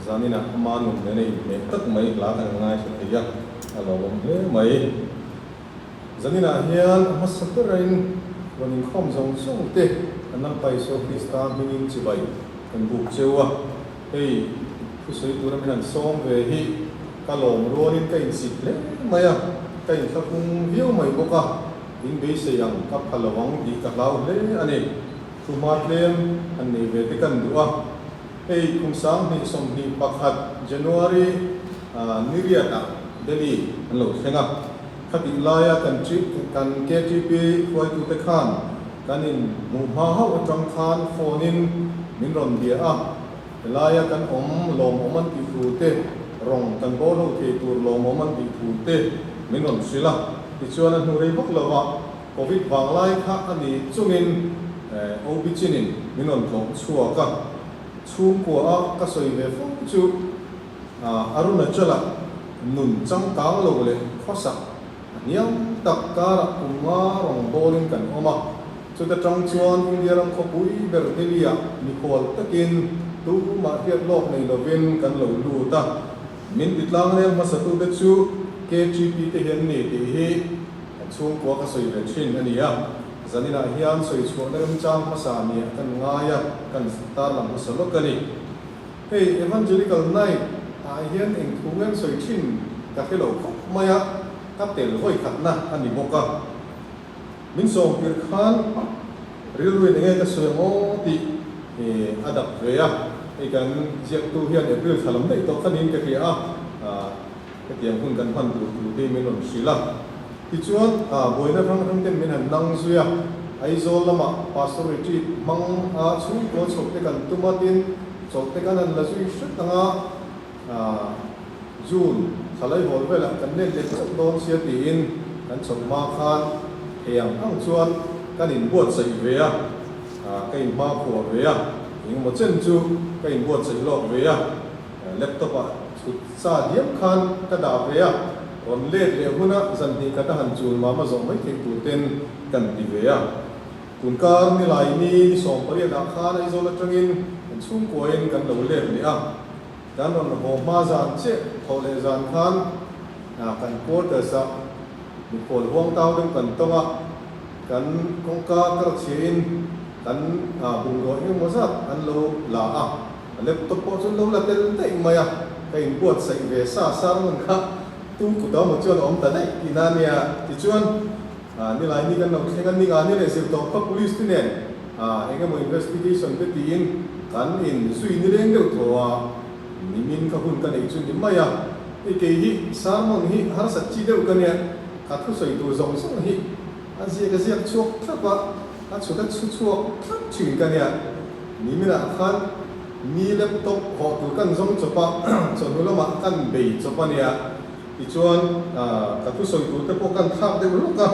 zani na manu nene tak mai la kan ngai su thia alo lom le mai zani na hian masakarain wanin khom zong song te anang pai so krista minin chibai kan buk chewa ei khu soi turam han som ve hi kalom ronin kain sit le maya kain thakung viu mai boka in be se yang kap kalawang di kalau le ani Tumatlem ani vetikan dua. Hey kung sang ni som ni pakhat January niriata Delhi anlo senga khati laya kan trip kan KTP khoi tu te khan kanin mumha ha atang khan phonin min ron dia a laya kan lom oman ti fu te rong kan bo lo the tur lom oman ti fu te min ron sila ti chuan an hu rei bak lawa covid wang lai kha ani chungin obicinin minon thong chua ka chung ko a ka soi ve phong chu aruna chala nun chang kang lo le khosa niam tak ka ra kuma rong bolin kan oma chu ta chang chuan india ram kho pui ber delia nikol takin tu ma hiat lok nei lovin kan lo lu ta min ditlang ne ma satu te chu KGP te hian ni ti hi chung ko ka soi ve thin ania zanina hian soi chuan ram chang masani kan ngaya kan tar lam salokani hey evangelical night hian eng thungen soi thin ka khelo maya ka tel hoi khatna ani boka min song pir khan railway nge ka soi mo ti adap veya e kan jiak tu hian april thalam dei to khanin ka khia ka tiang hun kan phan tu de menon sila tichuan boina rang ten min han nang zuya aizol lama pastor retreat mang chu ko chok te kan tumatin chok te kan an la zui shut tanga june thalai hol vela kan ne le chok don sia ti in kan chok ma khan heang ang chuan kan in buat sai veya kai ma ko veya ing mo chen chu kai buat sai lo veya laptop a chu sa diam khan ka da veya on let le huna zan ni kata han chul mama zong mai ke tu ten kan ti ve ya kun kar ni lai ni som pari da khan ai zo la tangin chung ko en kan lo le ni a dan on ho ma zan che tho le zan khan kan ko ta sa ni ko hong tao ding kan tonga kan kong ka kar chin kan bung ro ni mo sa an lo la a laptop po chun lo la tel te ma ya kai buat sai ve sa ngun kha tu ku da mo chuan om ta nei inania ti chuan ni lai ni kan no khengan ni ga ni le sir to ka police ti nen enga mo investigation pe ti in kan in sui ni reng deu to ni min ka hun ka nei chun ni maya e ke hi sarmon hi har sa chi deu ka ne ka thu soi tu zong song hi an sia ka sia chuak thap ba a chu ka chu chuak thap chin ka ne ni mi na khan ni laptop ho tu kan zong chopa chon hu lama kan bei chopa ne ichuan ka thu soi tu te po kan thap de lu ka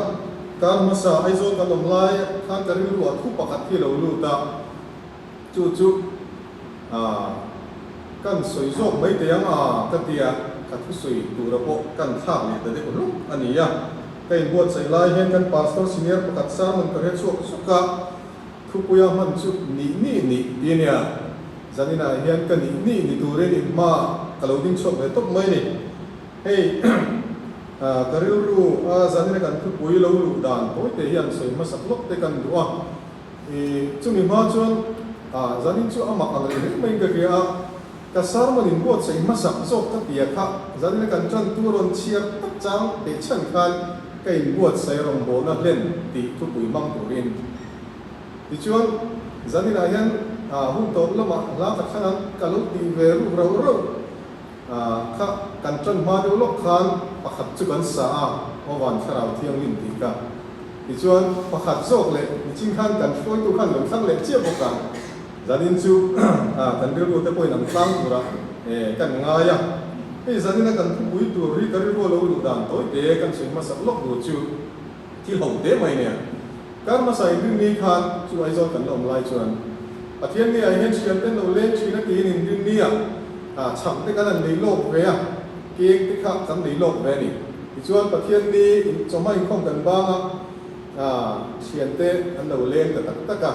kan masa aizo kan lom lai khan ka ri lu a thu pakhat thi lo lu ta chu kan soi zok mai te yang ka tia ka thu soi tu ra po kan thap ni te de lu ani ya kai buat sai lai hen kan pastor senior pakhat sa man ka he chuak suka thu puya man chu ni dia zanina hian kan ni tu re ni ma kaloding chok ve tok mai ni hey kariru zanina kan thu pui lo lu dan toi te hian soi masak lok te kan duwa chumi ma chuan zanin chu ama ang ri mai ka kia ka sarman in bot sai masak zok ka tia kha zanina kan tran turon chiar tak chang te chan khan kai bot sai rong bo na len ti thu pui mang turin ti chuan zanina hian hun to lama la ka khanan kalu ti ve ru ro ka kan tran ma de lok khan pakhat chu kan sa owan kharau thiang win ti ka ti chuan pakhat zok le ching khan kan foi tu khan lom sang le chia bo ka zanin chu kan bil ko te poi nam tlang pura kan nga ya zanin kan pui tu ri ka ri bo lo lu dan toi te kan sui ma sak lok du chu ti ho te mai ne kan ma sai ring ni khan chu ai zo kan lom lai chuan pathian ni ai hen chian ten lo len chi na ti nin ring ni cham te kan nei lok ve ke te kha kan nei lok ve ni ti chuan pathian ni chomai khom kan ba chian te an lo len ka tak taka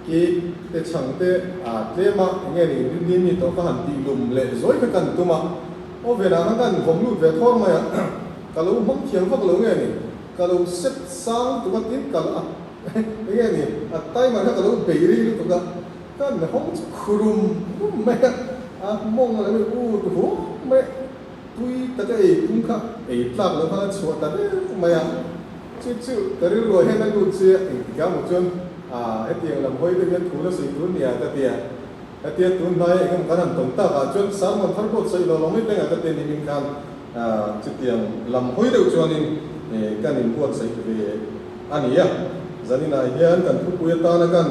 ki te chang te tema nge ni ni to ka han ti lum le zoi ka kan tuma o ve na kan vom lu ve thor ma ya ka lo hom thiang vak lo nge ni ka lo set sang tu ka tin ka la nge ni tai ma ka lo be ri lu tu ka kan hom khurum me mong la me u tu me tui ta ka tung ka tlak lo ka chua ta ma ya chu chu ka ri lo he na lu che ga mo chon tiang lam hoi te thu la sei tu nia ta tia tu nai ngam kan tong ta ka chon sam mon thar ko sei lo lo me te nga ta te ni min kan chu tiang lam hoi de chuan in kan in buat sei ve ani ya zanina hian kan thu pu ta na kan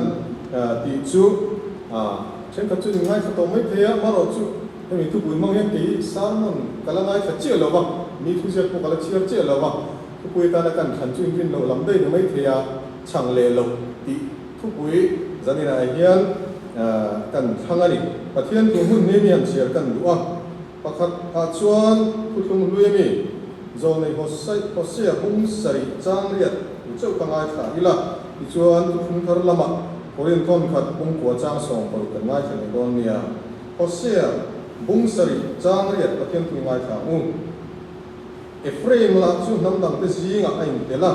ti chu chen ka chu ngai ka to me te ya ma ro chu mi thu pu mo hian ki sam mon kala ngai ka chi lo ba mi thu se ko kala chi lo ba thu pu ta na kan than chu in lo lam dei me te ya chang le lo ti thu pu zanina hian kan thangani pathian tu hun ne mi an share kan duwa pakhat chuan thuthum luemi zo nei hosai hung sari chang riat chau kangai tha ila chuan thuthum thar lama korin thon khat bung ko chang song por kan ngai thani don nia hosai bung sari chang riat pathian tu ngai tha Ephraim la chu nam dang te zinga ain tela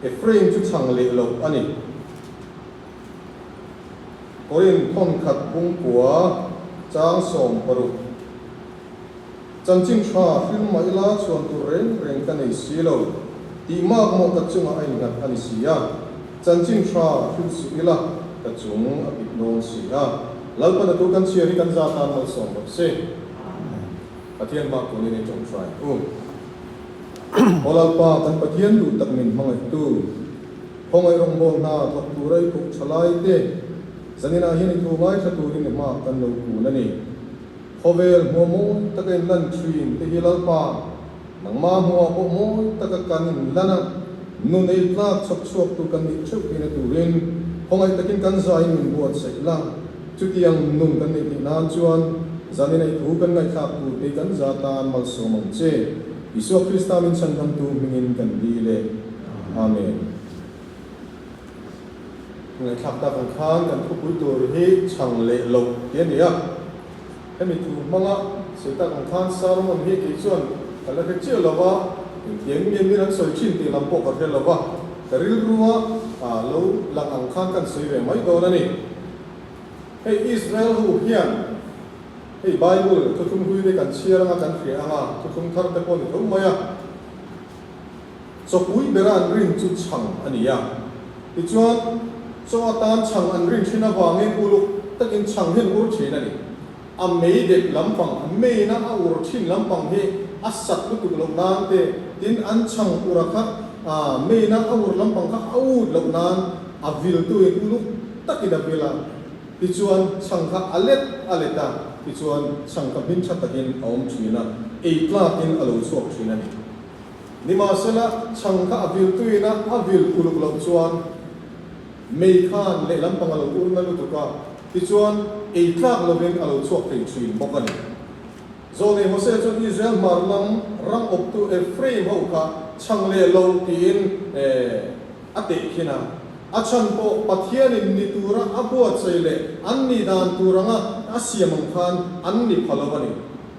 Ephraim chu chang le lo ani korin thon khat bung kwa chang som paru chan ching tha film ma ila chuan tu reng kan ei silo ti ma mo ka chunga ai ngat ani sia chan ching tha film su ila ka chung a bit non sia lalpa na tu kan sia ri kan za tan mal som ba se pathian ma ko ni chong try olalpa kan pathian du tak min mangai tu hongai rong bol na thok tu rai phuk chalai te zanina hin tu ngai tha tu rin ma kan lo ku na ni khovel momo takai lan thin te hilal pa nang ma mo ko mo takakan lana nu nei tla chok chok tu kan ni chuk ni tu rin hongai takin kan zai min buat sai la chutiang nun kan ni na chuan zanina tu kan ngai kha pu te kan za tan mal so mong che Isu Krista min san tham tu mingin kan dile amen ngai thak ta kan khan kan thu pui tur hi chang le lo ke nia hemi tu manga se ta kan khan sarmon hi ki chuan kala ke che lo wa tiang mi mi ran soi chin ti lam po ka ke lo wa karil ruwa lo lang ang khan kan soi ve mai do na ni hey Israel hu hian hey Bible thuthum hui de kan chia nga kan khria anga thuthum thar te pon thum maya so pui beran rin chu chang ania ti chuan so atan chang an rin thina wange uluk takin chang hen ur thina ni a mei de lampang mei na a ur thin lampang he asat tu lo nan te tin an chang urakha mei na a ur lampang kha au lo nan a vil tu in uluk takin a vila ti chuan chang kha aleta ti chuan chang ka bin chat takin aum thina ei tla tin alo sok thina ni nima sala chang kha avil tuina avil uluk lo chuan mei khan le lampang alo urna lu tuka ti chuan ei tlak lo ben alo chok thei thin bokani zone hose chuan Israel marlam rang op tu Ephraim ho kha chang le lo tin ate khina achan po pathian in ni tura abuat chele anni dan turanga asiamang khan anni phalawani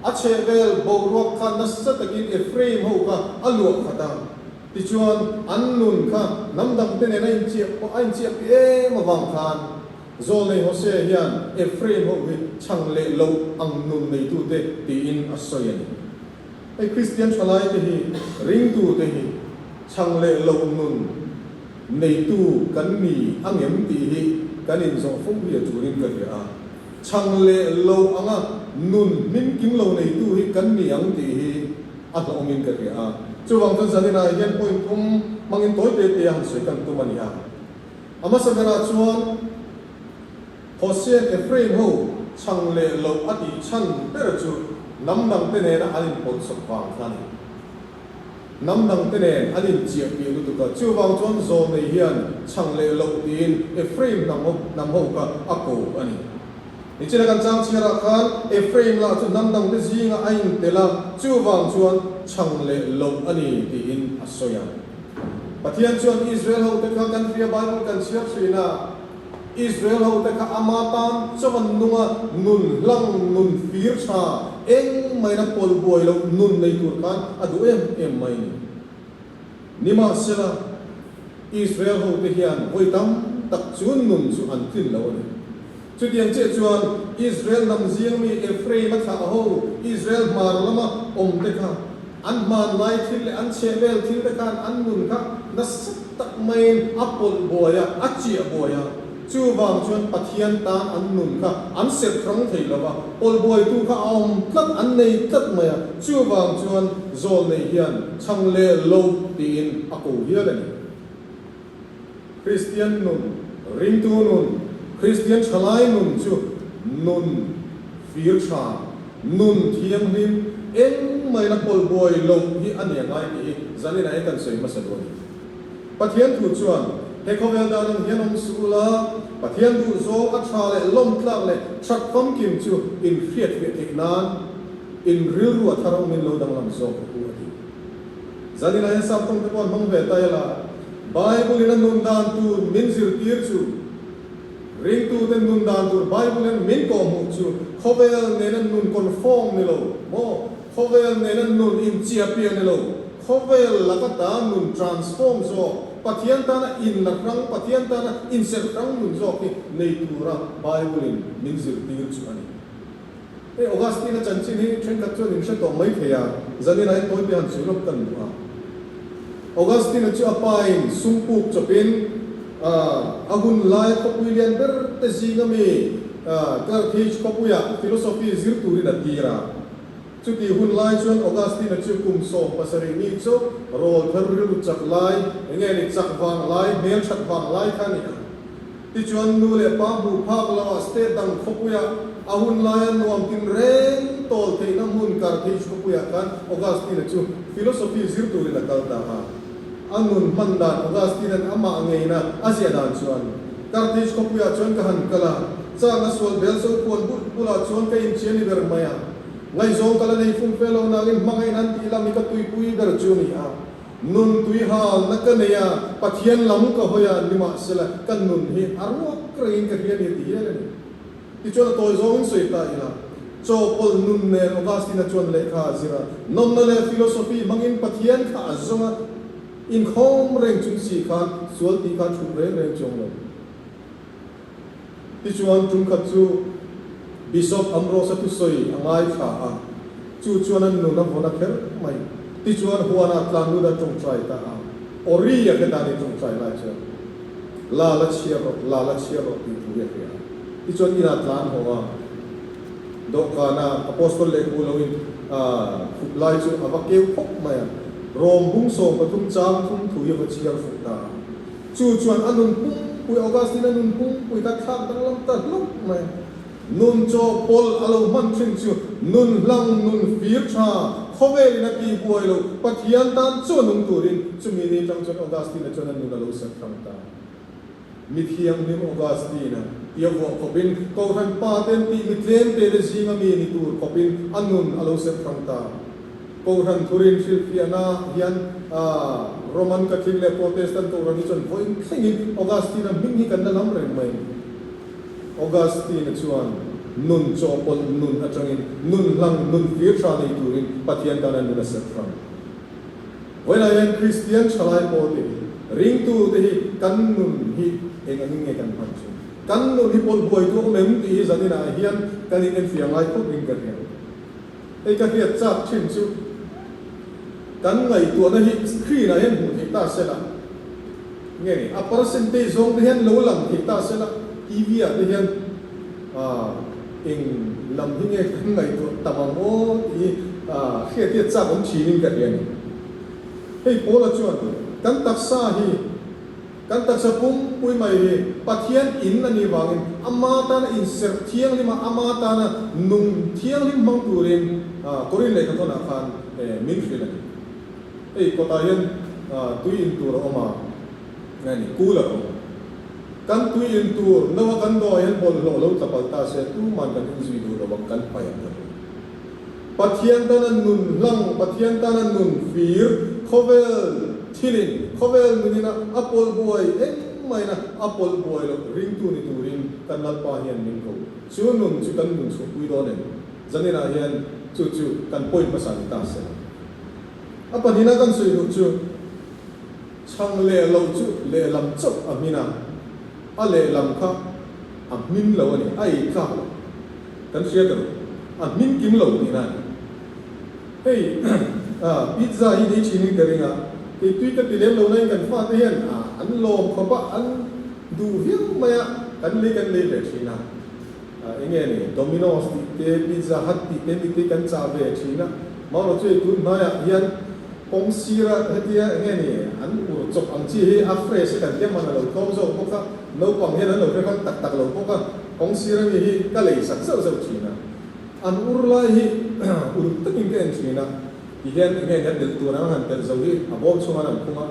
achevel borok khan nasatakin Ephraim ho ka alu khata tichuan annun kha namdam te ne nain chi ko ain chi e mawang khan zole hose hian Ephraim ho wi changle lo ang nun nei tu te ti in asoyan ai Christian chalai te hi ring tu te hi changle lo nun nei tu kan mi angem ti hi kanin zo phong bia turin ka ya changle lo anga nun min kim lo nei tu hi kan mi ang ti hi at omin ka ya chuwang tan sanina hian point kum mangin toy te te han sei kan tu mani ha ama sagana chuan Hosea Ephraim ho changle lo ati chan per chu namdang te ne na alin pon sok wang thani namdang te ne alin chia pi lu tu ka chuwang chuan zo nei hian changle lo tin Ephraim nam ho ka ako ani ni chira kan chang chira khan Ephraim la chu namdang te zinga ain tela chuwang chuan changle lo ani ti in asoya pathian chuan Israel ho te kan ria Bible kan share thina Israel ho te kha amatan chawan nunga nun lang nun fir cha eng mai na pol boy lo nun nei tur kan adu em mai ni nima sela Israel ho te hian voitam tak chun nun chu an tin lo ni chu diang che chuan Israel nam ziang mi Ephraim tha ho Israel mar lama om te kha an man lai thil le an chevel thil te kan an nun kha na sat tak mai apol boya achia boya chu wang chuan pathian tan an nun kha an set rang thei lawa pol boy tu kha om tlat an nei tlat maya chu wang chuan zol nei hian chang le lo tin ako hian ani Christian nun ring tu nun Christian chalai nun chu nun fir cha nun thiam lim eng mai na pol boy lo hi an ya ngai ni zalina e kan sei masadon pathian tu chuan he khovel da nang hianom sula pathian du zo a tha le lom tlak le thak pham kim chu in khiat ve te nan in ril ru tharau min lo dang lam zo ku ati zalina he sap tong te pon hong ve ta la bible in nun dan tu min zir tir chu ring tu den nun dan tu bible in min ko mu chu khovel ne nan nun conform ni lo mo khovel ne nan nun in chia pia ni lo khovel la ka ta nun transform zo pathian ta na in la rang pathian ta na in ser rang nun zo ki nei tura bible in min zir tir chu ani e augustine chan chin hi thren ka chon in sha to mai theya zanina in toy pian chu lop kan du Augustine chu apain sumpuk chapin ahun lai populian ber te zingami kar thich popuya philosophy zirturi na tira chuti hun lai chuan Augustine chu kum so pasari ni chu rol tharru chak lai nge ni chak wang lai mel chak wang lai khani ti chuan nu le pa bu phak lawa state dang popuya ahun lai nuam tin reng tol theina mun kar thich popuya kan Augustine chu philosophy zirturi na kal da ha angun mandan Augustine ama angeina asia dan chuan kartis ko puya chuan ka han kala cha na sol bel so pon pula chuan ka in cheni ber maya ngai zong kala nei fum pelo na in mangai nan ti lam ka tui pui ber chuni a nun tui hal na ka neya pathian lam ka hoya nima sela kan nun hi arwa krain ka hian ni ti hele ni ti chuan toy zong soi ta ila cho pol nun ne Augustine chuan le kha zira non na le philosophy mangin pathian kha azonga in khom reng chung si khan sual ti khan chung reng chung lo ti chuan chung khat chu bishop Ambrose tu soi angai kha a chu chuan an nu na hona kher mai ti chuan huana tlan nu da chung trai ta a ori ya ke da ni chung trai la cha la la chia ro ti tu ya ti chuan ina tlan ho wa do kana apostol le ku lo in lai chu avakeu phok mai rom bung so patum chang thum thuya ba chiar futa chu chuan anun pum pui Augustine anun pum pui ta thak dang lam ta luk mai nun cho pol alo man thing chu nun lang nun fir tha khovel na ti buai lo pathian tan chu nung turin chu mi ni tang chuan Augustine chuan nun alo sak thang ta mi thiam nim Augustine ia vo kobin ko ran pa ten ti mi tlem te le zinga mi ni tur kobin anun alo sak thang ta ko ran thurin fiana hian Roman Catholic le Protestant ko ran chon voin thingin Augustine mingi kan na lam reng mai Augustine chuan nun cho pol nun atangin nun lang nun fir tha nei turin pathian kan an na set from when I am Christian chalai po te ring tu te hi kan nun hi engani nge kan pan chu kan nun hi pol boy tu mem ti zanina hian kan in fiang lai ko ring kan ei ka hiat chak chin chu kan ngai tu na hi khri na hen hu theta sela nge ni a percentage zong de hen lo lang theta sela tv a de hen ing lam hi nge kan ngai tu tamang o ti khiat ti cha om chi ning ka hian hei pola chuan kan taksa hi kan taksa pum pui mai hi pathian in ani wangin amma ta na in ser thiang lima amma ta na nung thiang lim mang turin korin le ka to na khan min khila ei kota hian tui in tur oma ngani kula ko kan tui in tur nawa kan do hian bol lo tapal ta se tu man kan in zui du lo kan pa ya pathian ta na nun lang pathian ta na nun fir khovel thilin khovel nina apol boy mai na apol boy lo ring tu ni tu ring kan lat pa hian min ko chu nun chu kan nun chu pui do ne zanina hian chu kan point pasan ta se apa dina kan sui lu chu chang le lo chu le lam chok amina a le lam kha a min lo ni ai kha kan sia ta a min kim lo ni na hey pizza hi dei chini karinga ke tui ka tilem lo nai kan fa te hian an lom kho ba an du hiu maya kan le le china enge ni Domino's ti te Pizza Hut ti te kan cha ve china ma lo chui tu na ya hian pong sira hatia enge ni an ur chok ang chi hi a fresh kan ke man lo thom zo ko ka no pang hian an lo re kan tak lo ko ka pong sira ni hi ka le sak so china an ur la hi ur takin ke china hian enge ni del tu na han tel zo hi abom chunga nam kuma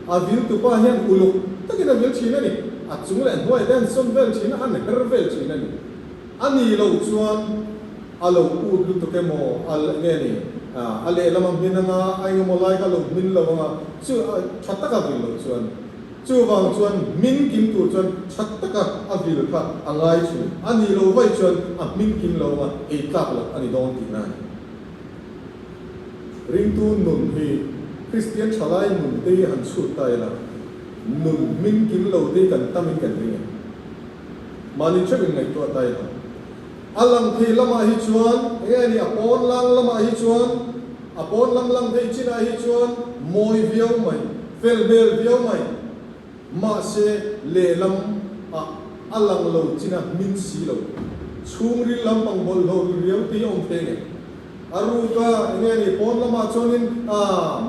a vil tu pa hian uluk takin a vil china ni a chung len hoi den som vel china an her vel china ni ani lo chuan a lo u lu to ke mo al nge ni a le lam min nga ai mo lai ka lo min lo nga chu thatta ka vil lo chuan chu wang chuan min kim tu chuan thatta ka a vil kha angai chu ani lo vai chuan a min kim lo nga e tlap lo ani don ti na ring tu nun hi Christian chalai nun te han chu tai la nun min kim lo te kan tamin kan ring mani chebin ngai to tai ta alang thi lama hi chuan e ni apon lang lama hi chuan apon lang te china hi chuan moi viau mai fel bel viau mai ma se le lam alang lo china min si lo chung ri lam pang bol lo riau ti ong te nge aruga nge ni pon lama chonin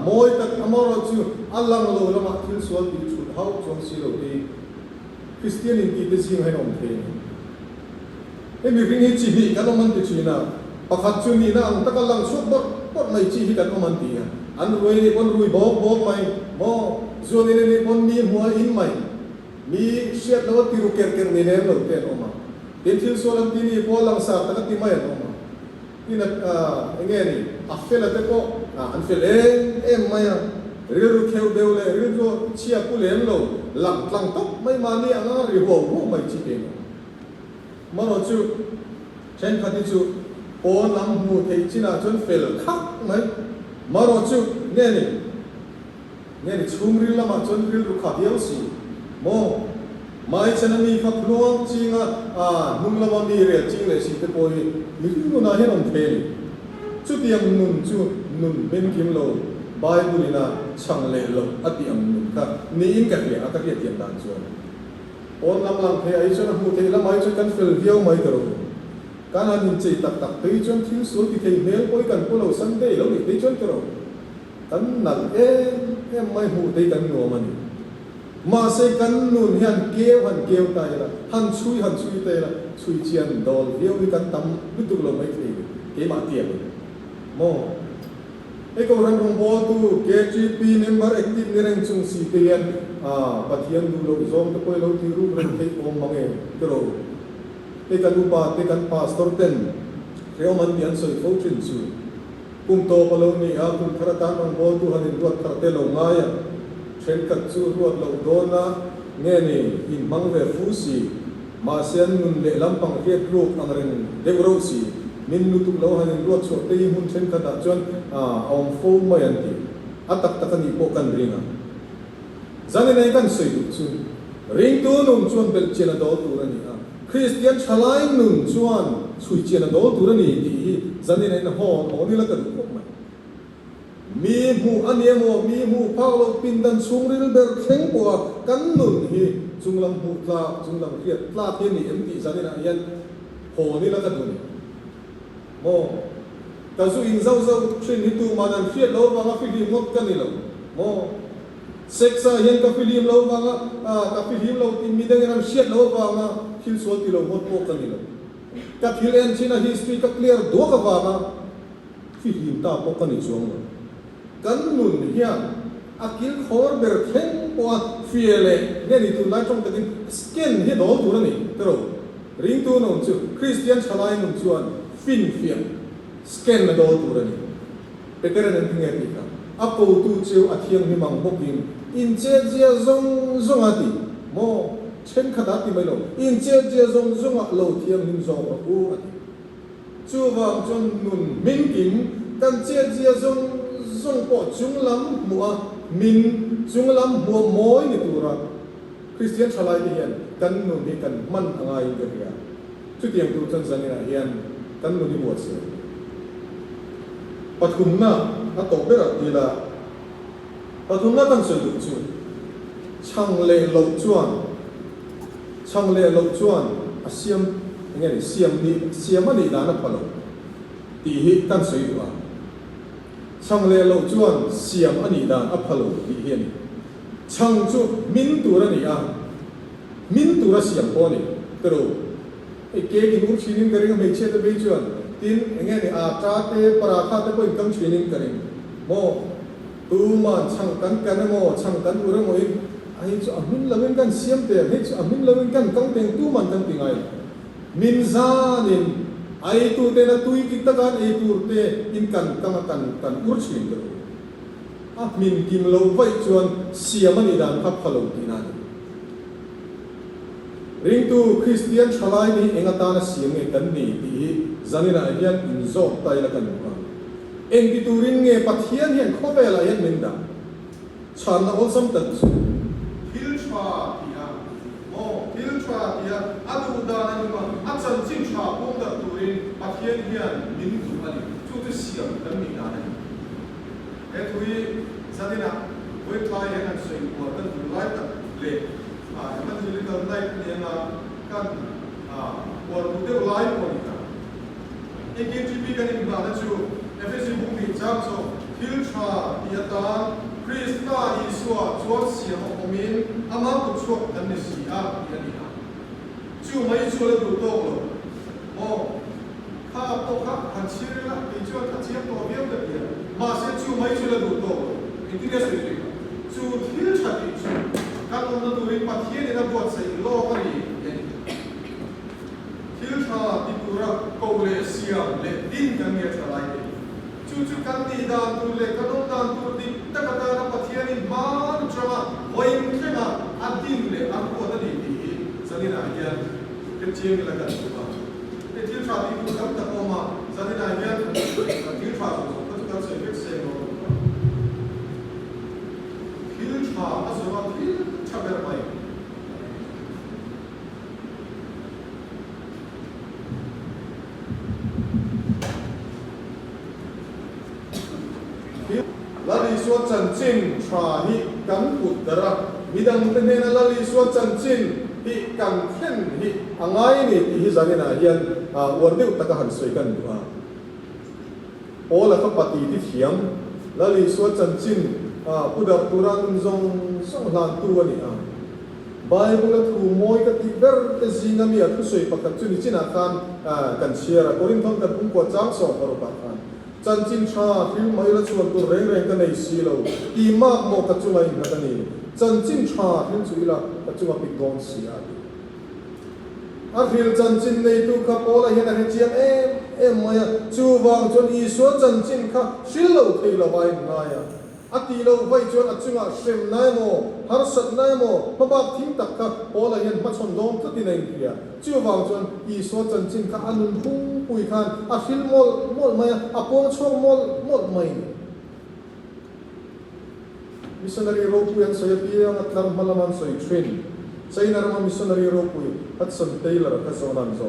moi tak amoro chu alang lo lama thil sual ti chu hau chong si lo ti Christian in ti te sing hai ong te emi ring hi chi hi kan man ti china pakhat chu ni na ang takalang chu bot mai chi hi kan man ti an roi ni pon rui bo mai mo zoni ni pon mi hua in mai mi siat lo ti ru ker ni ne lo te oma tin thil sual ti ni po lang sa ta ti mai oma ina nge ni a fela te ko an fel em mai riru kheu deu le riru chia ku len lo lang tok mai ma ni anga ri ho mai chi te ma lo chu chen khati chu o lam mu thei china chon fel khak mai ma lo chu ne ni chung ri lama chon ri ru kha diau si mo mai chana mi fa pluang chinga nung lama mi re ching le si te poi mi nu na hen on fel chu tiang nun ben kim lo Bible ina chang le lo ati am nun ka ni in ka le aka ke tiam dan chuan on lam lang the ai chuan mu the la mai chu kan fel viau mai taro kan an in chei tak thei chuan thil sul ti thei mel poi kan pulo sunday lo ni thei chuan taro kan nal em mai hu thei kan no mani ma se kan nun hian keu ta la han chui te la chui chian dol viau ni kan tam lutuk lo mai thei ke ma tiam mo eko ran rong bo tu KGP member active ni rang chung si tian pathian du lo zom to koi lo ti ru ran thei om mange tro te kan upa te kan pastor ten reo man tian soi fo trin chu kum to palo ni kum kharata rong bo tu hanin ruat tharte lo ngaya chen kat chu ruat lo dona nge ni in mang ve fu si ma sian nun le lampang riat ruk ang ren degro si min lutuk lo hanin ruat so te hun chen kata chuan ong fo mai an ti atak takani po kan ringa zani nei kan soi chu ring tu nung chuan bel chena do tu rani Christian chalai nun chuan chui chena do tu rani ti zani nei na ho oni la kan ko mai mi mu aniemo mi mu paulo pindan sungril ber kheng po kan nun hi chunglam hu tla chunglam hiat tla the ni em ti zani na yan ho ni la kan ni mo ta zu in zau trin ni tu manan fiat lo wa film mot kan ni lo mo sexa yen ka film lo wa ka film lo tin mi dang ram fiat lo wa fil so ti lo mot po kan ni lo ka filen china history ka clear do ka wa film ta po kan ni chong lo kan nun hian akil khor ber theng po fiele ne ni tu lai trong takin skin hi do tu ni tro ring tu no chu Christian chalai nun chuan fin fiam scan na do tu rani peter nan tinga ti ka apo tu cheu athiang hi mang bokin in che zia zong ati mo chen khada ti mai lo in che che zong zong a lo thiam hin zong a u chu wang chon nun min kim kan che che zong po chung lam mu a min chung lam mu moi ni tura Christian chalai ni hian kan nun ni kan man angai ka ria chu tiang tu chan zani na hian kan nun ni buat se pathum na a to bera ti la pathum na kan sel du chu chang le lo chuan a siam nge ni siam ani da na phalo ti hi kan sei du a chang le lo chuan siam ani da a phalo ti hian chang chu min tu ra ni a min tu ra siam po ni pero e ke ki nu chinin kare ga me che te be chuan tin nge ni a tra te para kha te ko income chinin kare mo tu man chang kan mo chang kan u ra mo ai chu amin lawen kan siam te he chu amin lawen kan kang teng tu man kan tingai min zanin ai tu te na tui ki takan ai tu te in kan ur chin do a min kim lo vai chuan siam ani dan kha phalo tina ring tu Christian chalai ni engata na siam nge kan ni ti zanina hian in zo tai la kan ba eng ti turin nge pathian hian khobela hian min da chan na ol sam tat Hiltra dia adu da na ma achan chin cha pom da turin pathian hian min tu ani chu tu siam kan mi na e thui sadina voi thai han an sei ko kan tu lai ta le man ji le lai ni na kan ko tu de lai ko ni ta e ke ji bi kan ni ba na chu efesi bu mi chang so Hiltra dia ta Krista Isua chuan siam o min ama ku chuak kan ni si a ni na chu mai chu le du to lo o kha to kha han chi la ki chu kha chi to biam da dia ma se chu mai chu le du to in ti se ri chu thil cha ti chu ka lo na du ri pa thie ni na buat sai lo ka ni thil cha ti tu ra ko le siam le din kan nge cha lai chu kan ti dan tu le kan on dan tu ti ta ka ta na pathian in man chama voin khema adin le an ko da ni ti sanina ya ke chieng la kan tu ba te til cha ti tu kam ta ko ma sanina ya til cha so ta ka se ke se no til cha azwa til cha ber mai lali suat chan chin tra hi kan put dara midang tene na lali suat chan chin hi kan khen hi angai ni ti hi zangena hian wardeu taka han soi kan duha ola ka pati ti thiam lali suat chan chin pudar turan zong song lan tu ani Bible thu moi ka ti ber te zinga mi athu soi pakat chu ni china kan share korin thong kan pum ko chang so paru pa chan chin cha thil mai la chuan tu reng ka nei si lo i mak mo ka chu mai na ka ni chan chin cha thil chu ila ka chu ma pi gong si a thil chan chin nei tu ka pola hian a chiam em mai chu wang chon i so chan chin kha sil lo thei lo bai na ya ati lo vai chuan a chunga shem nai mo har sat nai mo pabak thim tak ka pola hian ma chon dong ka ti nei kia chu wang chuan i so chan chin kha anun hung pui khan a fil mol mai a pong chong mol mai missionary ro pu yang saya piang atlam malaman soi train sai narama missionary ro pu Hudson Taylor ka sonan so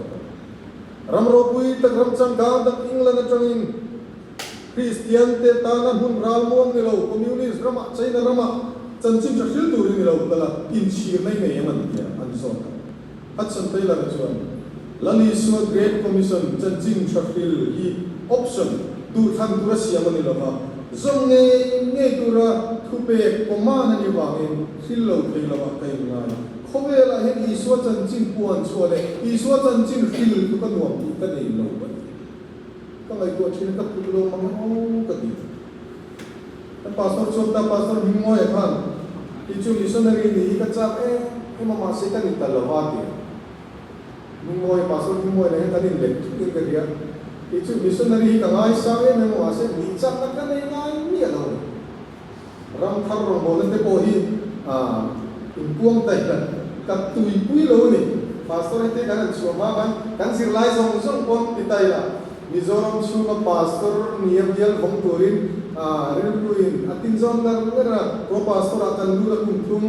ram ro pu tak ram chang ga dak England atangin Christian te tana hun ralmon ni lo communist rama chai na rama chanchin chhil tu ni lo tala in shir nei nei man dia an so Hudson Taylor chuan lali so great commission chanchin chhil hi option tu than tu rasia man ni lo ma zong nei tu ra thu pe command ni wa in thil lo thei lo wa kai nga khowela he i so chanchin puan chole i so chanchin thil tu ka nuam ti ka nei lo ka ngai ko chin ka pu lo ma o ka ti ta pastor chom ta pastor himo e khan ti chu missionary ni ka cha ma se ka ni ta lo wa ti himo e pastor himo e ka ni le tu ka dia ti chu missionary ka ngai sa e mo se ni cha ka nei ngai mi lo ram thar ro mo le te ko hi in puang tai ka กับตุยปุยโลนี่พาสตอร์ที่กันชัวมากันสิไลซองปอนติดใจละมิโซรัมชัวมาพาสตอร์นิยมเดียลของตัวรินเรื่องตัวรินอาทิตย์จอนกันเมื่อไรก็พาสตอร์อากันดูแลคุ้มคุ้ม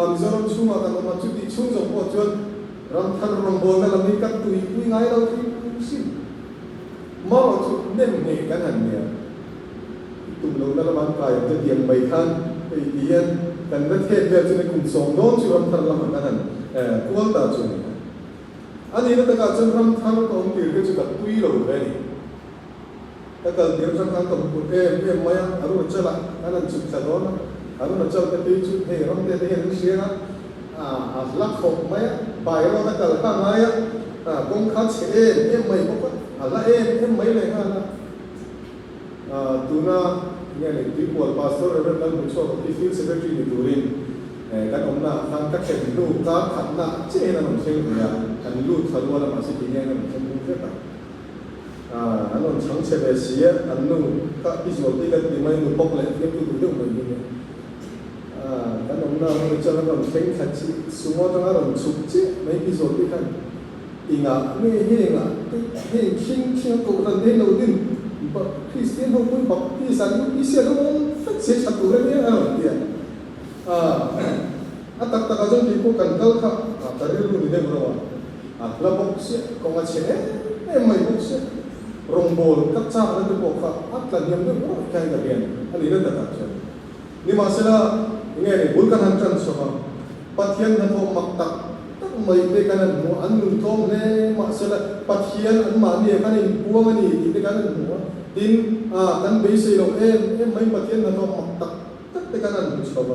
มิโซรัมชัวมากันมาชุดที่ชุ่มจงพอจนรำทันรำโบกันแล้วมีกับตุยปุยไงเราที่สิมาเราชุดเน้นเนกันหันเนี่ยตุ่มลงนั่นละมันไปจะเตรียมใบทันไปเดียนกันประเทศเดียวจะในกลุ่มสองโน้นชุดรำทันละมันกันกวนตาจุนี่อันนี้เราตะการจนรำทันตรงที่เราจะกับตุยเราเลยตะการเดี๋ยวจะทำกับคุณไม่อารุณเจริญอันนั้นจุดสะดวกอารุณเจริญที่จุดเฮรำเดียร์เห็นเสียนะลักขบไม่ไปเราตะการข้างไงกงคัดเชไม่บอกว่าอะไรไม่เลยฮะตัวน่ะเนี่ยเลยที่ควอลพาสตอร์เรื่องนั้นผมชอบที่ฟิลเซอร์ที่ในตัวรินกันอมน่ะทางกัดเข็มลูกการขัดน่ะเจ้านั่นผมเชื่อเนี่ยกันลูกขัดว่าเรามาสิปีนี้นั่นผมเชื่อมุ่งเท่าอันนั้นช่างเชื่อเสียอันนู้นก็พิสูจน์ที่กันที่ไม่นู้นพกเลยที่ตัวเรื่องมันนี่กันอมน่ะมันจะเราเชื่อขัดสิสมมติว่าเราสุขจิไม่พิสูจน์ที่กันอีกอ่ะไม่เห็นอ่ะเห็นชิงกูรันเดนเราดินคริสเตียนเขาพูดบอกพี่สันพี่เสียแล้วมันเสียชัดตัวเลยเนี่ยเนี่ยตักอาจารย์ที่พูดกันก็ค่ะแต่เรื่องนี้เรื่องอะไรแล้วบอกเสียก็มาเชื่อไม่บอกเสียรงโบลกัจจาแล้วจะบอกค่ะแต่ยังไม่รู้ใครจะเรียนอันนี้เรื่องต่างๆนี่มาเสร็จแล้วยังไงบุญกันหันจันทร์สมปัจเจียนนั้นเขามักตักไม่ได้กันหัวอันนุ่งทองเนี่ยมาเสร็จแล้วปัจเจียนอันมาเนี่ยกันนี่บัวมันนี่ที่กันหัวดินกันเบสเราไม่ปัจเจียนนั้นเขามักตักแต่กันนั่นชอบ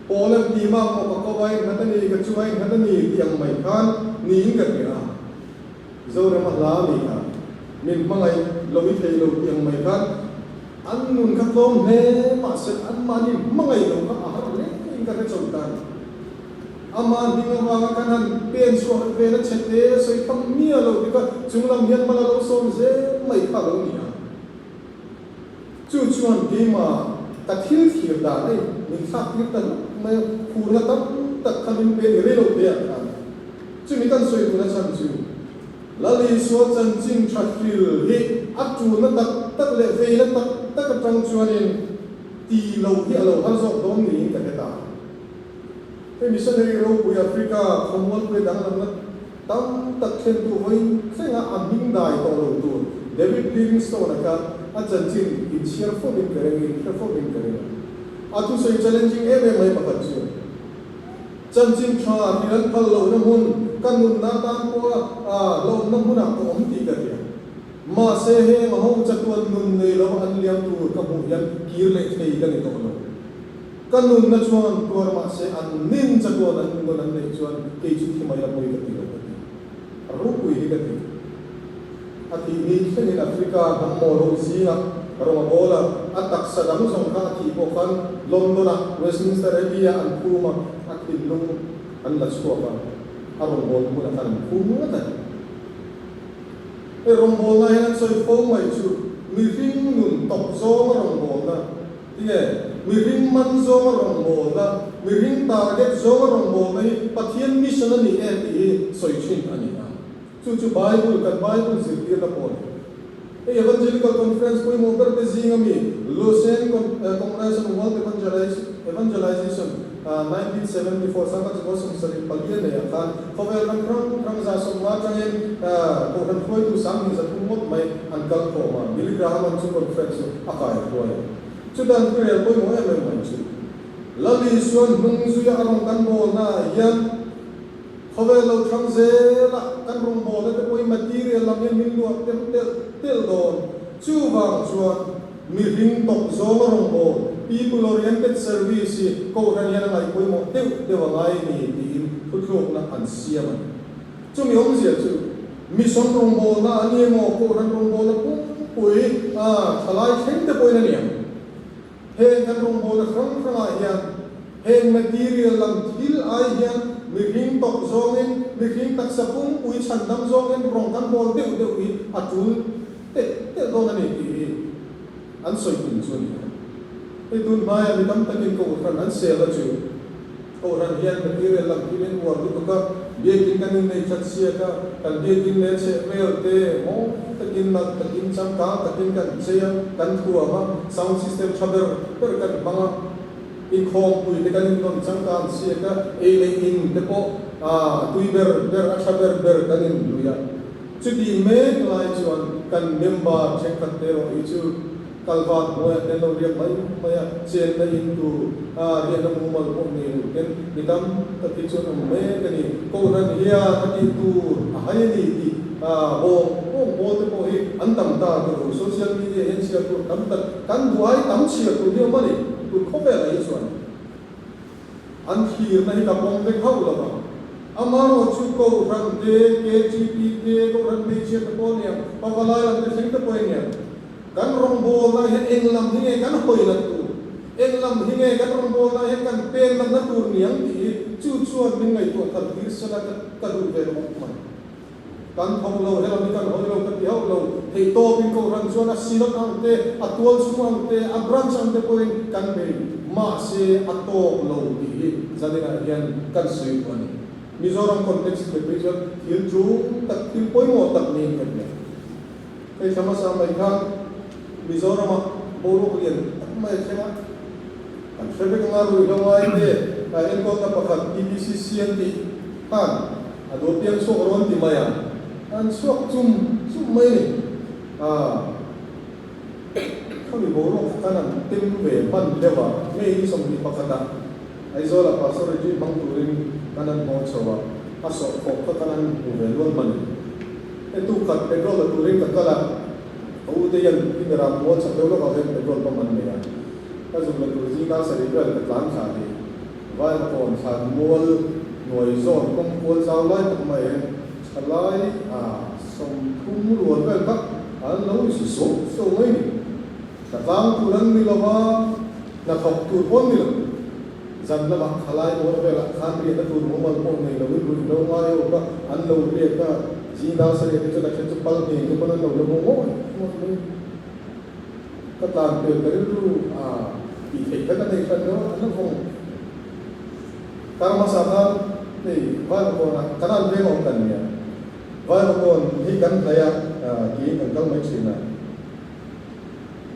พอแล้วดีมากพอก็ไว้นั่นนี่ก็ช่วยนั่นนี่ยังไม่คันนี่กันเนี่ยโจรมาลาลีกันมินมาไงเราวิธีเรายังไม่คันอันนุ่งขัดลมเนี่ยมาเสร็จอันมานี่มาไงเราก็อาหารเนี่ยกันได้จนกันอามาดิ้งว่ากันนั้นเป็นส่วนเป็นเช็ดเดใส่ทำเมียเราดีกว่าจุงลำเมียนมาเราส่งเสียไม่ขาดเราเนี่ยจู่ชวนดีมาตัดทิ้งขีดด่าเลยมีสักนิดนึงไม่คูณแล้วตัดขมิ้นเป็นเรื่องเดียวกันจู่มีการสวยตัวนั้นฉันจู่แล้วลีสวดจันจิงชัดฟิลเฮอัดจู่นั้นตัดเละเฟยนั้นตัดกระจังชวนเองตีเราที่เราฮันซอกตรงนี้กันได้เป็นมิชชันนารีเราไปแอฟริกาคอมมอนไปดังนั้นตั้งตัดเข็นตัวไว้เสียงอันยิ่งใหญ่ต่อเราตัวเดวิดลิวิงสโตนนะครับอาจารย์จินอินเชียร์ฟอร์มินเกอร์เองเชียร์ฟอร์มินเกอร์เองอาทุสอยเชลเลนจิงไม่ประคับจู่จันจินชาที่นั้นพอเราน้ำมันกันนุนนาตามตัวเราน้ำมันอ่ะก็อมตีกันเนี่ยมาเสียเหมาหูจักรวาลนุนในเราอันเลี้ยงตัวกับหูยันกีร์เล็กที่กันในตัวเรากันนุนนัชวันตัวมาเสียอันนินจักรวาลนั้นตัวนั้นในชวนที่จุดที่มายังไม่กันที่เรารู้คุยกันที่อาทิตย์นี้เช่นในแอฟริกาทั้งหมดเราซีนะเรามาบอกแล้วอัตักษะดังสงครามที่พวกกันลอนดอนเวสต์มินสเตอร์เอเรียอันคูมาอาทิตย์ลงอันลัชตัวกันอารมณ์บอลมุนกันคูมาแต่อารมณ์บอลนั้นใช้โฟมไม่ชูมีริงนุนตบโซ่อารมณ์บอลนะที่เนี่ยมีริงมันโซ่อารมณ์บอลนะมีริงตาร์เก็ตโซ่อารมณ์บอลนะปัจจัยมิชชันนี่ที่สวยชินอันนี้จู่ๆไบเบิลกันไบเบิลสิ่งที่เราพูดevangelical conference कोई मोकर पे जिंगा में लोसेन कॉन्ग्रेशन world evangelization 1974 सांगा जो संसद पलिए ने आकार खबर रंग जासम वाचंगे कोहन कोई तो सांग नि जतु मत में अंकल को मा मिलिग्राम अंचु conference आकार हुआ है चुदान पे कोई मोए में मंचु लली सुन हुंसुया अरंग कन बोलना यन खबर लो ट्रांजेला kan rumbol itu koi material lamnya mindu tel don cubang cuan miring tok zoma rumbol people oriented service ko kan yang ngai koi mo dewa ngai ni tin putlok na ansia man cumi om sia cu mission rumbol na ani mo ko kan rumbol na pui thalai khente poi na ni he kan rumbol na khang ai heng material lam thil ai hian miring tok zongin miring tak sapung ui chandam zongin rongkan bol deu i atul te don ani ti an soi tin chu ni e dun mai mi tam takin ko khan an se la chu ko ran hian material lam kilen war lu ka biakin kanin nei chatsia ka kan biakin le che vel te mo takin na takin cham ka takin kan cheya kan thua ma sound system chaber per kan banga in khom pui te kanin non cham kan sia ka e le in te po tuiber ber achaber ber kanin luya chuti me lai chuan kan member check ka te ro ichu kalvat moya eno riak mai maya chen na into riak na mumal ko ni ken bitam takichon me kani ko ran hiya ati tu hayani ti bo te po hi antam ta tu social media hen sia tu tam ta kan duai tam sia tu ni mani tu khobe lai chuan an khir na hi ka pom te khau la ba amaro chu ko ran de kgp de ko ran me che ko ni pa wala ran te sing te po ni kan rong bol na hen englam hinge kan hoi na tu englam hinge kan rong bol na hen kan pen na tu niang ti chu chuan min ngai tu thal tir sala ka du ve lo ma kan thong lo hela mi kan hoi lo ka ti hau lo hei to bin ko ran chuan a sinot ang te a tual su ang te a branch ang te poin kan be ma se a to lo ti zalina hian kan sui ani Mizoram context ke picture hil chu tak hil poi mo tak ni kan ne kai sama sama ikan Mizoram boro kulian mai chema an sebe kamaru lawai de en ko ta pakhat BBC CNT kan ado pian so ron ti maya an sok chum mai ni kami boro kanan tim ve ban dewa me ni som ni pakhata aizola pastor ji bang turin kanan mo chawa aso ko kanan ve lon man etu khat petrol turin ka kala au te yan kimera mo cha deulo ka ven petrol pa man me ya ta zum la tu ji ka sa ri ka tlan kha ni vai ma kon sa mol noi zon kong kol sa lai ta mai chalai som thum ruan ka ka an lo si so mai ni ta tang tu ran mi lo ba na thok tu pon ni lo zan la ba khalai mo ve la khan ri na tu mo mal pon nei lo wi lo ma yo ka an lo ri ka ji da sa ri ka chen chu pal ni ko na lo moก็ตามเดินไปรู้อีกเหตุการณ์ในครั้งนั้นนั่นคงการมาสาธารนี่ว่าคนขนาดเรื่องของกันเนี่ยว่าคนที่กันระยะกี่กันก็ไม่ชินนะ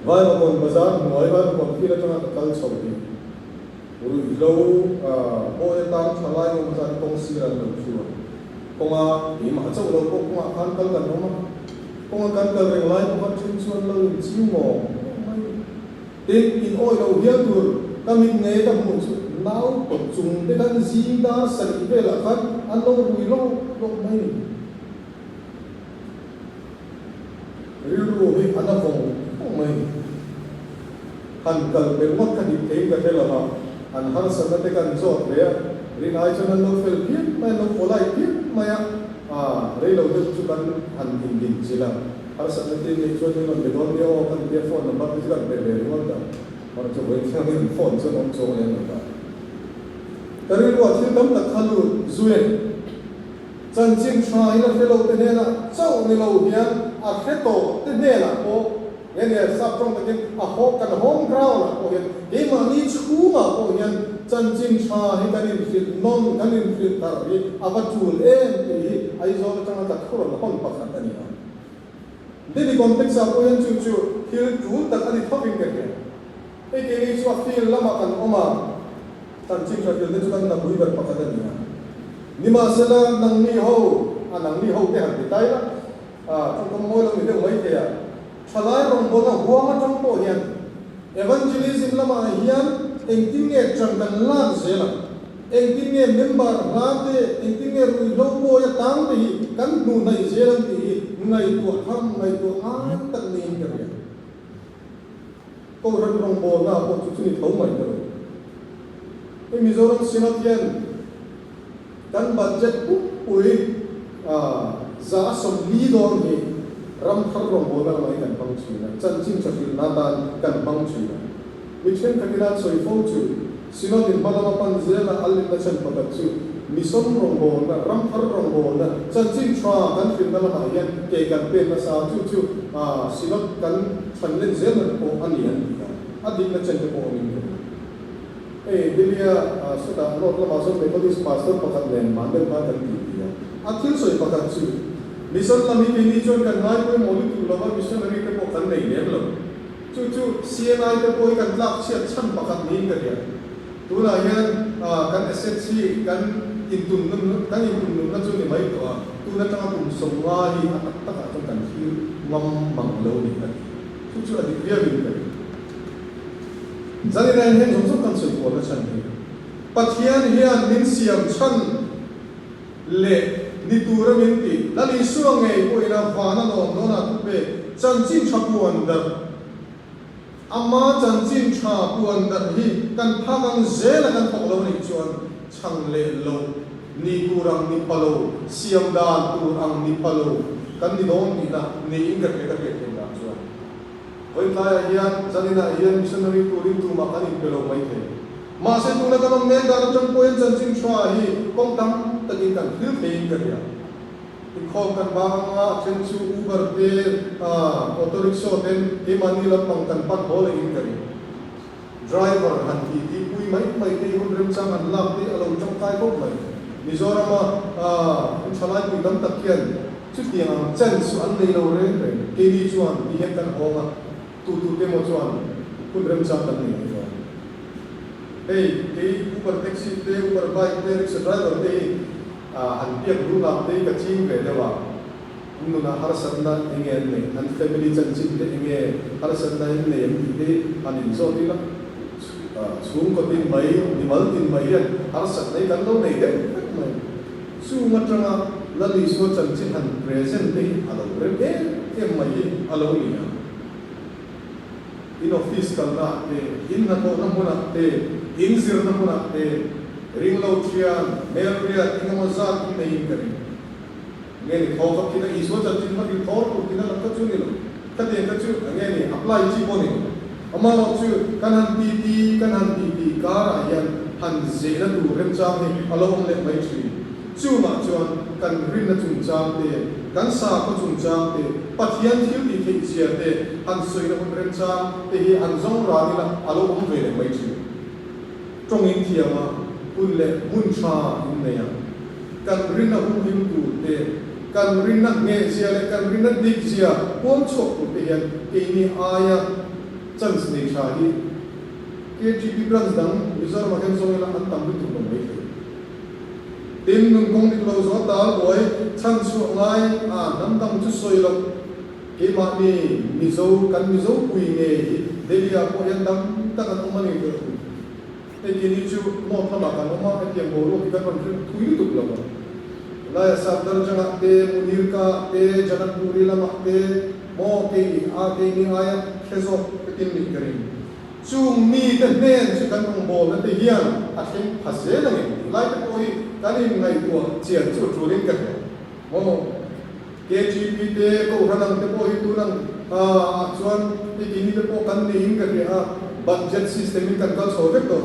ว่าคนภาษาหน่วยว่าคนที่เราจะมาตั้งสอบดีเราโอ้ยตามชาวไร่ภาษาตรงสีเราหนึ่งชัวคงอีมาเจ้าเราคงอ่านกันน้องคงกันกันเรื่องไรคงชิ้นส่วนเราจิ้มมองtin in oi lo hian tur kamin nge ka mu chu nau ko chung te kan zing da sari ve la khat an lo rui lo mai ri ru hi ana phong mai han kal be mot ka di te ka thela ha an har sa na te kan zo le ri nai chu nan lo fel pi mai lo polai pi mai re lo de chu kan han din chila har sa na te ni chu ni man be don yo kan be phone number chu kan be ro ta और जो वही क्या मेरे फोन से लोग जो है ना करीब वो अच्छी तम तक खालू जुए चंचिंग शाही ना फिर लोग तेरे ना चाउ नहीं लोग दिया आखे तो तेरे ना वो ये ने सब trong तक हो कर होम ग्राउंड ना वो ये मानी छू ना वो ये चंचिंग शाही करीब फिर नॉन करीब फिर तारी अब चूल ये आई जो चंगा तक खुर ना होम पकड़ तनी ना दिल्ली कॉन्टेक्स्ट आपको ये चू फिर चूल तक अभी थोपिंग करकेไอ้เกลีชัวฟิลละมากันออกมาตั้งจริงชัวฟิลได้จุกันนับบุยแบบปกติเนี่ยนี่มาเสร็จแล้วนังนี่เขานังนี่เขาเกี่ยงติดใจละจงต้องมวยลงนี่เรื่องไม่เกี่ยชลายลงบนหัวมันจงโตเฮียนเอวันเจลิซิมละมาเฮียนเองที่เนี่ยจังกันลากเสียละเองที่เนี่ยเมมเบอร์ลากเตเองที่เนี่ยรุ่ยโลโก้ยตั้งตีกันดูในเสียงตีในตัวทำในตัวตัดเนียนกันเนี่ยก็เรื่องโบราณพวกชุดนี้เขาไม่ได้ไอ้มิโซรัมสินาเทียนกันบัตเจ็ตปุ๊บอุ้ยจะสมลีดอนนี่รำพัดรำโบราณไม่กันบังชีนะจันจิงจะฟิลนาดานกันบังชีนะมิเช่นกันที่นั่นสวยฟูจูสินาดินบาลามาปันเซนะอัลลินนัชนปะจูมิสมรำโบนะรำพัดรำโบนะจันจิงชากันฟิลนาลามาเยันเกี่ยกันเป็นภาษาจูสินากันฉันเล่นเซนโออันนี้อันนี้อดีตนักเตะโอมิน Delia sudah not la masuk Methodist pastor pakat len mandel pakat dia. Akhir soi pakat su. Mission lami ini jon kan ngai ko moli tu lama missionary te ko kan nei le lo. Chu CNI te ko kan lak sia chan pakat ni ka dia. Tu la yan kan SSC kan intun nun na chu ni mai to tu na tang kum somwa hi atak tak atong kan hi ngam mang lo ni ka. Chu adi dia bin ka. Zani ran hen jom kan soi ko la chan ni. Pathian hian min siam chan le ni tura minti lali suangai ko ina phana no nona tupe chanchin chapuan dar amma chanchin chapuan dar hi kan phagang zela kan phoklo ni chuan chang le lo ni kurang ni palo siam dan turang ni palo kan ni don ni na ni inga ke na chuan oi ta hian zanina hian missionary turin tu ma kan pelo mai the ma se tu na kan men dan chang poin chanchin chwa hi kong tam takin kan hil thein ka dia ikho kan banga chenchu uber te auto rickshaw ten e manila pang kan pat hole in kari driver han ti pui mai te hun rem chang an lak te alo chang kai ko mai mizorama chalai pui dam takkian chu tiang chen su an nei lo re ke ni chuan ni hen kan honga tu te mo chuan kun rem chang kan ni uber taxi te uber bike te rickshaw driver te an piak lu na te ka ching ve lewa nu na har sanna enge ne an family chan chin te enge har sanna ne em te an in so ti la sum ko tin mai ni mal tin mai ya har sanna kan lo nei de su matanga la li so chan chin han present te alo re em mai alo ni ya in office kan na te in na ko na mo na te in zir na mo na te ring lo trian melria ingamaza ki nei kari ngeni thok ki na iso cha tin ma ki thor ku ki na la chu ni lo ka te ka chu ngeni apply chi boni ama lo chu kanan pp ka ra yan han ze na du rem cha ni alo le mai chi chu ma chuan kan rin na chung cha te kan sa ko chung cha te pathian thil ti thei sia te han soi na rem cha te hi han zong ra ni la alo ve le mai chi trong in thiama kun le mun cha in ne ya kan rin na hum him tu te kan rin na nge sia le kan rin na dik sia pom chok tu te yan ke ni aya chan ne cha hi ke ji bi brans dang bizar ma ken so la an tam tu no mai tin nun kong dik lo zo ta boy chan su ngai nam dam chu soi lo ke ma ni mi zo pui nge delia ko yan dam ta kan mani ko ini cu mau sama kan rumah yang baru kita kan tuju tu belum. Lah ya sabdar jangan te munirka te jangan puri lama te mau ke ini ayat keso ketin ni kering. Cu mi te nen cu kan bol nanti hian akhir hasil lagi. Lah itu koi kali ngai tua cian cu turin kan. Mau KGP te ko hanang te koi tu nang cuan ini te ko kan ni kan ya budget system kan kal sobek tu.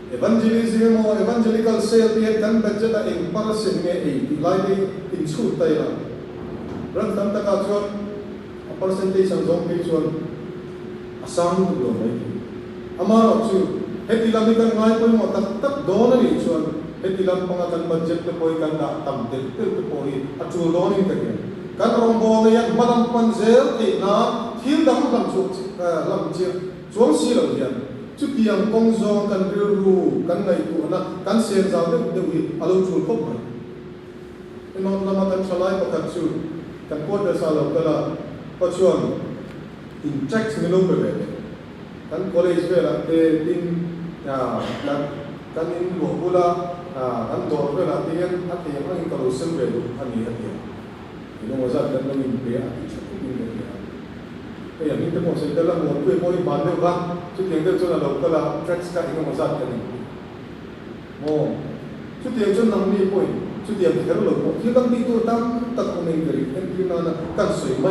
Evangelism or evangelical sale tiyan kan budget a in parasin nge ilai in shoot tayo lang. Ran tam taka chuan a percentage ang zong pay chuan asang tu lo mai. Amaro chu heti lam kan ngai ko mo tak don ni chuan heti lam pangakan budget te poi kan da tam te poi a chu lo ni ka kan rong bo na yan malam panzel e na thil dam chu lam chi chuan si lo yan chút tiếng công do cần ru cần ngày tu na cần xem giáo được được gì alo chul khop mai nó mà cần salai có cần chu cần cốt để sao là có chuan in check mình luôn về cần college về là tin cần in bộ bula cần đồ về là tiền ăn tiền anh kalau xem về được anh đi anh đi nó mà ra cần nó mình về anh đi cáiอย่างนี้ทั้งหมดเสร็จแล้วหมดด้วยบริบาลเดียวกันชุดเตียงเดียวจนเราก็ละแทร็กสกัดอีกมาจัดกันโอ้ชุดเตียงจนนั่งนี่ป่วยชุดเตียงที่เราหลงที่ตั้งที่ตัวตั้งตัดคนเองกรีดที่นั่นกันสวยไหม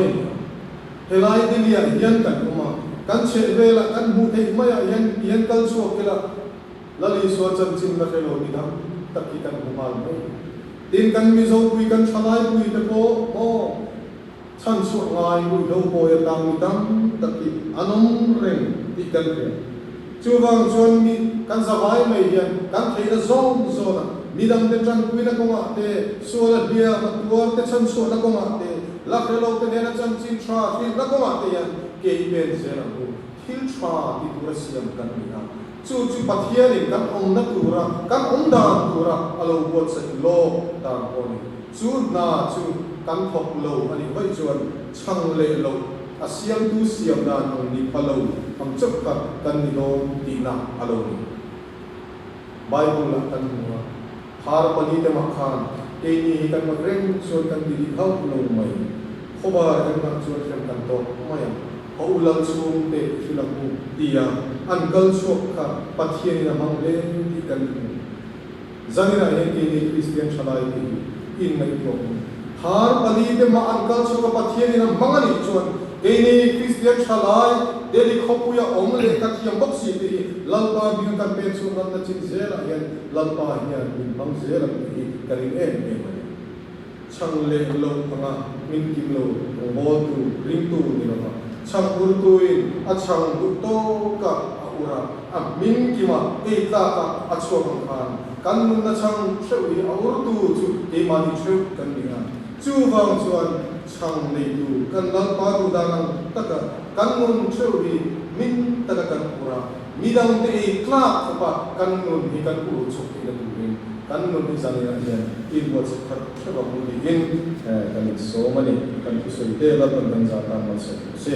เฮลัยดีอ่ะยันกันออกมากันเชเวล่ะกันหูเทไม่อ่ะยันกันสวกละแล้วลีสวดจันทร์จินละเฮโลนี่นะตัดที่กันหูมาไม่ดินกันมีโซ่ปุยกันชลายปุยตะโกโอ้ท่านสุดงายบุญเราโปรยตามมีตั้งตะกี้อันนั้นเร่งติดกันเลยจู่บางชวนมี kan zawai mai hian kan theina zong zona midang te tran kuina konga te suala dia matuar te chan so na konga te lakrelo te nena chan chin tra fil na konga te yan ke ben zera bu thil tra ti tura siam kan ni ha chu pathian in kan om na tura kan om dan tura alo bot sa lo ta oni chu na chu kan thok lo ani vai chuan chang le lo asiam tu siam dan ong ni palo am chok ka kan ni lo ti na alo ni bible la kan ni har pali te makhan ke ni kan magreng chuan kan di hau lo mai khoba kan kan chuan kan to mai Paulang sung te filaku dia angkal sok ka pathian na mangle ikan zanira yang ini Kristian salai in mai ko har pali te ma angkal sok ka pathian na mangani chuan ini Kristian salai deli khopuya omle ka thiam boksi te lalpa bin kan pe chu ran na chin zela yan lalpa hian bin bang zela ti karin en chang le lo panga min kim lo mo tu ring tu ni ma chang urtuin a chang to ka ura a min kima e ta ka a chuang khan kan nun na chang threwi a urtu chu e mani threw kan ni ha chu wang chuan chang nei tu kan lal pa tu da nang taka kan nun threwi min taka kan ura midang te e kla pa kan nun hi kan uru chok te tu rin kan nun hi zani a hian in wa chu khat threwa mu ni in kan so mani kan ku soi te la kan za ta ma se